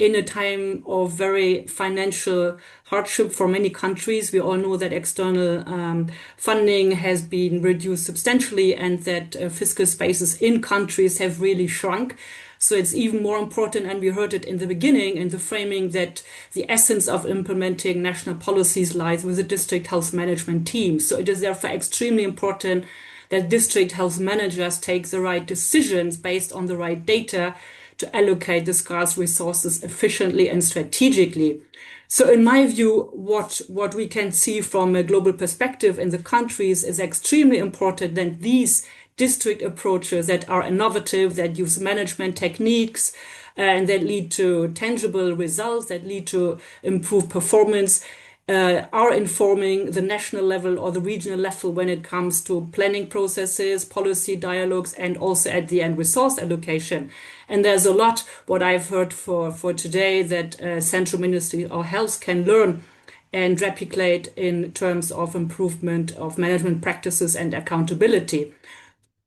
in a time of very financial hardship for many countries. We all know that external funding has been reduced substantially and that fiscal spaces in countries have really shrunk. So it's even more important, and we heard it in the beginning in the framing, that the essence of implementing national policies lies with the district health management team. So it is therefore extremely important that district health managers take the right decisions based on the right data to allocate the scarce resources efficiently and strategically. So in my view, what we can see from a global perspective in the countries is extremely important that these district approaches that are innovative, that use management techniques, and that lead to tangible results, that lead to improved performance, are informing the national level or the regional level when it comes to planning processes, policy dialogues, and also at the end resource allocation. And there's a lot what I've heard for today that Central Ministry of Health can learn and replicate in terms of improvement of management practices and accountability.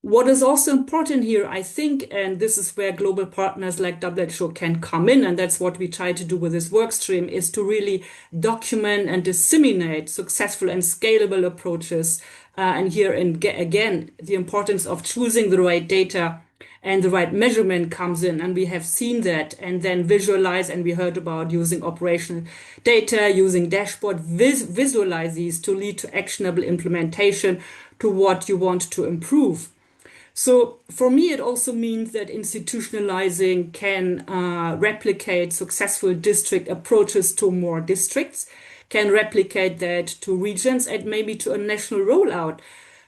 What is also important here, I think, and this is where global partners like WHO can come in, and that's what we try to do with this work stream, is to really document and disseminate successful and scalable approaches. And here, again, the importance of choosing the right data and the right measurement comes in, and we have seen that, and then visualize, and we heard about using operational data, using dashboard, visualize these to lead to actionable implementation to what you want to improve. So for me, it also means that institutionalizing can replicate successful district approaches to more districts. can replicate that to regions and maybe to a national rollout.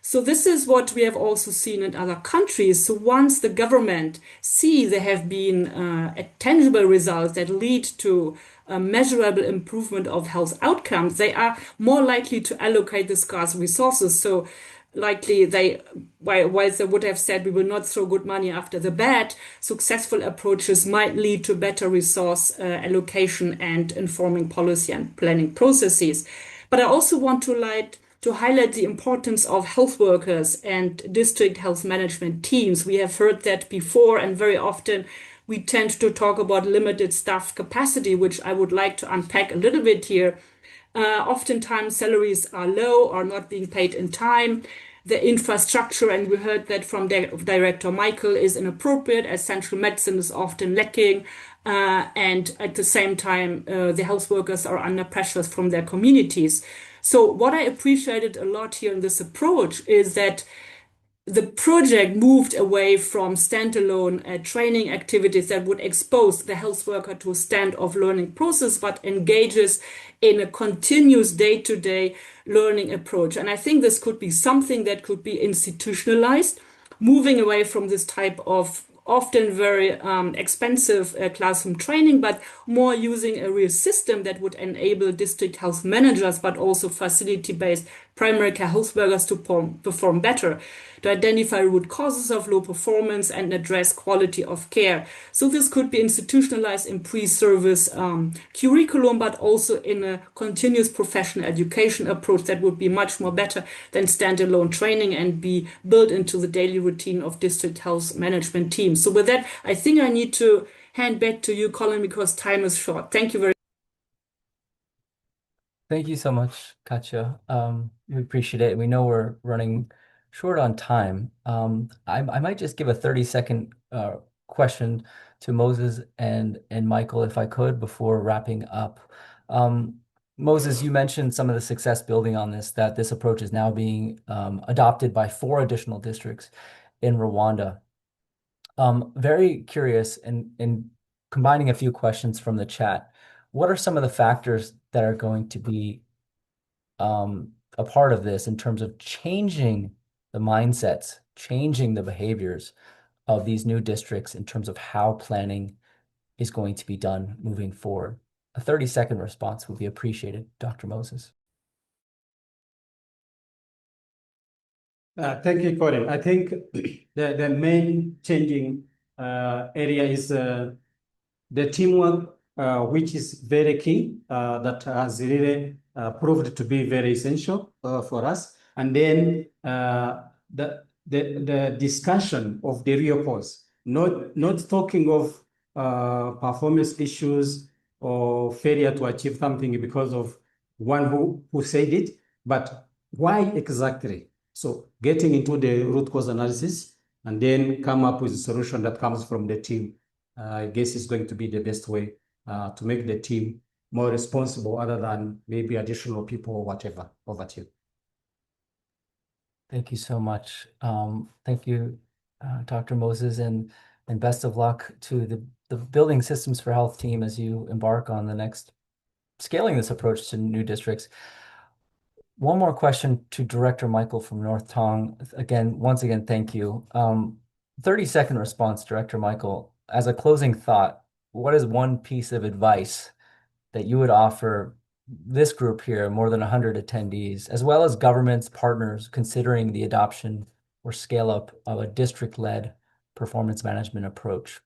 So this is what we have also seen in other countries. So once the government see there have been tangible results that lead to a measurable improvement of health outcomes, they are more likely to allocate the scarce resources. So likely whilst they would have said we will not throw good money after the bad, successful approaches might lead to better resource allocation and informing policy and planning processes. But I also want to highlight the importance of health workers and district health management teams. We have heard that before, and very often we tend to talk about limited staff capacity, which I would like to unpack a little bit here. Oftentimes salaries are low or not being paid in time. The infrastructure, and we heard that from Director Michael, is inappropriate as central medicine is often lacking. And at the same time, the health workers are under pressures from their communities. So what I appreciated a lot here in this approach is that the project moved away from standalone training activities that would expose the health worker to a standoff learning process, but engages in a continuous day-to-day learning approach. And I think this could be something that could be institutionalized, moving away from this type of often very expensive classroom training, but more using a real system that would enable district health managers, but also facility-based primary care health workers to perform better, to identify root causes of low performance and address quality of care. So this could be institutionalized in pre-service curriculum, but also in a continuous professional education approach that would be much more better than standalone training and be built into the daily routine of district health management teams. So with that, I think I need to hand back to you, Colin, because time is short. Thank you very much. Thank you so much, Katja. We appreciate it. We know we're running short on time. I might just give a 30-second question to Moses and Michael, if I could, before wrapping up. Moses, you mentioned some of the success building on this, that this approach is now being adopted by 4 additional districts in Rwanda. Very curious, and combining a few questions from the chat, what are some of the factors that are going to be a part of this in terms of changing the mindsets, changing the behaviors of these new districts in terms of how planning is going to be done moving forward? A 30-second response would be appreciated, Dr. Moses. Thank you, Colin. I think the main changing area is the teamwork, which is very key, that has really proved to be very essential for us. And then the discussion of the real cause, not talking of performance issues or failure to achieve something because of one who said it, but why exactly? So getting into the root cause analysis and then come up with a solution that comes from the team, I guess is going to be the best way to make the team more responsible, other than maybe additional people or whatever. Over to you. Thank you so much. Thank you, Dr. Moses, and best of luck to the Building Systems for Health team as you embark on the next scaling this approach to new districts. One more question to Director Michael from North Tong. Once again, thank you. 30-second response, Director Michael. As a closing thought, what is one piece of advice that you would offer this group here, more than 100 attendees, as well as governments, partners, considering the adoption or scale up of a district-led performance management approach?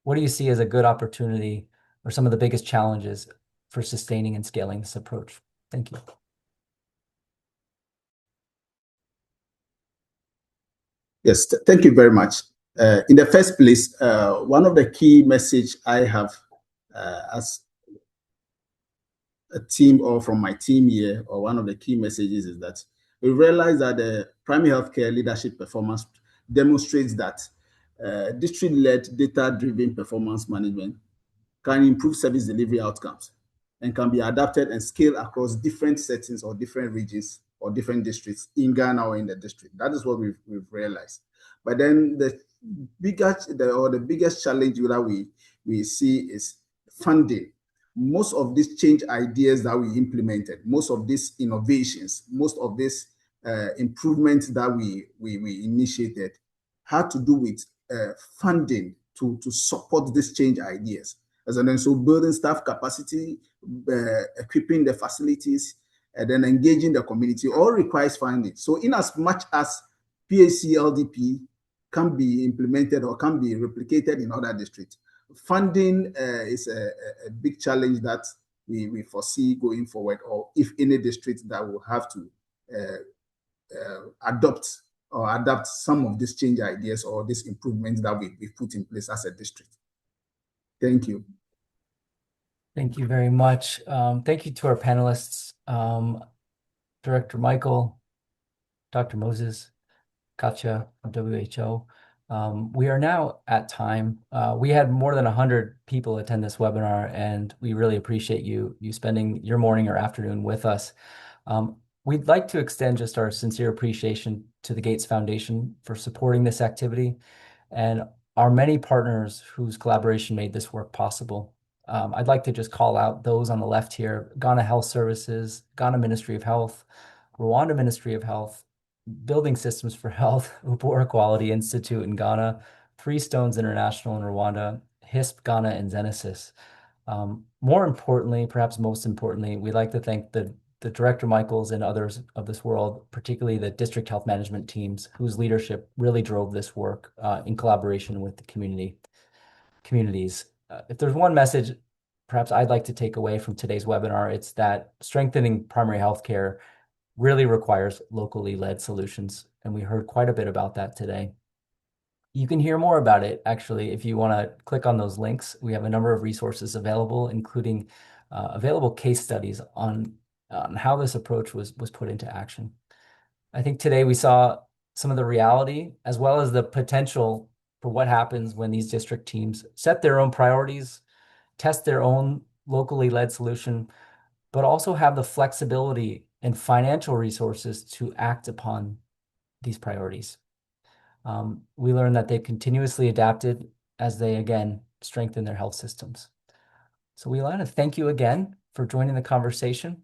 What do you see as a good opportunity or some of the biggest challenges for sustaining and scaling this approach? Thank you. Yes, thank you very much. In the first place, one of the key message I have as a team, or from my team here, or one of the key messages is that we realize that the primary healthcare leadership performance demonstrates that district-led data-driven performance management can improve service delivery outcomes and can be adapted and scaled across different settings or different regions or different districts in Ghana or in the district. That is what we've realized. But then the biggest challenge that we see is funding. most of these change ideas that we implemented, most of these innovations, most of these improvements that we initiated had to do with funding to support these change ideas. And then so building staff capacity, equipping the facilities, and then engaging the community all requires funding. So in as much as PHC LDP can be implemented or can be replicated in other districts, funding is a big challenge that we foresee going forward, or if any district that will have to adopt or adapt some of these change ideas or these improvements that we've put in place as a district. Thank you. Thank you very much. Thank you to our panelists, Director Michael, Dr. Moses, Katja from WHO. We are now at time. We had more than 100 people attend this webinar, and we really appreciate you spending your morning or afternoon with us. We'd like to extend just our sincere appreciation to the Gates Foundation for supporting this activity and our many partners whose collaboration made this work possible. I'd like to just call out those on the left here: Ghana Health Services, Ghana Ministry of Health, Rwanda Ministry of Health, Building Systems for Health, Ubora Quality Institute in Ghana, Freestones International in Rwanda, HISP Ghana, and Zenesis. More importantly, perhaps most importantly, we'd like to thank the Director Michaels and others of this world, particularly the district health management teams whose leadership really drove this work in collaboration with the communities. If there's one message perhaps I'd like to take away from today's webinar, it's that strengthening primary healthcare really requires locally led solutions. And we heard quite a bit about that today. You can hear more about it, actually, if you want to click on those links. We have a number of resources available, including available case studies on how this approach was put into action. I think today we saw some of the reality as well as the potential for what happens when these district teams set their own priorities, test their own locally led solution, but also have the flexibility and financial resources to act upon these priorities. We learned that they continuously adapted as they, again, strengthen their health systems. So we want to thank you again for joining the conversation.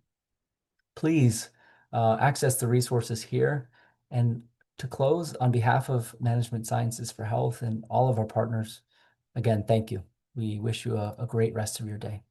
Please access the resources here. And to close, on behalf of Management Sciences for Health and all of our partners, again, thank you. We wish you a great rest of your day.